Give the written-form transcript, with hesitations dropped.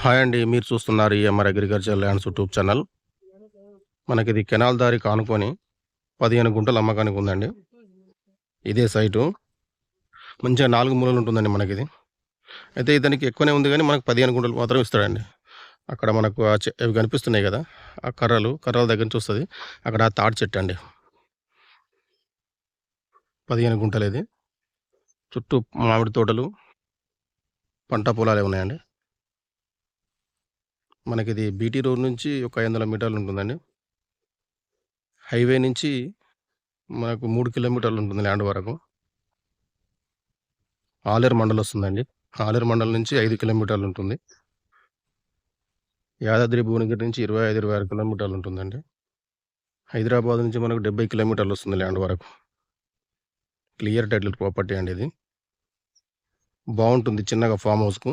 Hi అండి. మీరు చూస్తున్నారు EMR agriculture lands YouTube channel. మనకిది కెనాల్ దారి కానుకొని 15 గుంటలు అమ్మకానికి ఉందండి. ఇదే సైటు. మంచిగా 4 మూలలు ఉంటుందండి మనకిది. అయితే ఇతనికి ఎక్కువనే ఉంది గానీ, మనకు 15 గుంటలు మాత్రం ఇస్తాడండి. అక్కడ మనకు అవి కనిపిస్తున్నాయి గదా! ఆ కర్రల దగ్గర నుంచి వస్తది. అక్కడ ఆ తాటి చెట్టండి. 15 గుంటలిది. చుట్టూ మామిడి తోటలు, పంట పొలాలే ఉన్నాయండి. మనకిది బీటీ రోడ్ నుంచి ఒక 500 మీటర్లు ఉంటుందండి. హైవే నుంచి మనకు 3 కిలోమీటర్లు ఉంటుంది ల్యాండ్ వరకు. ఆలేరు మండల్ వస్తుందండి. ఆలేరు మండలం నుంచి 5 కిలోమీటర్లు ఉంటుంది. యాదాద్రి భువనగిరి నుంచి 25, 26 కిలోమీటర్లు ఉంటుందండి. హైదరాబాద్ నుంచి మనకు 70 కిలోమీటర్లు వస్తుంది ల్యాండ్ వరకు. క్లియర్ టైటిల్ ప్రాపర్టీ అండి ఇది. బావుంటుంది చిన్నగా ఫామ్ హౌస్‌కు.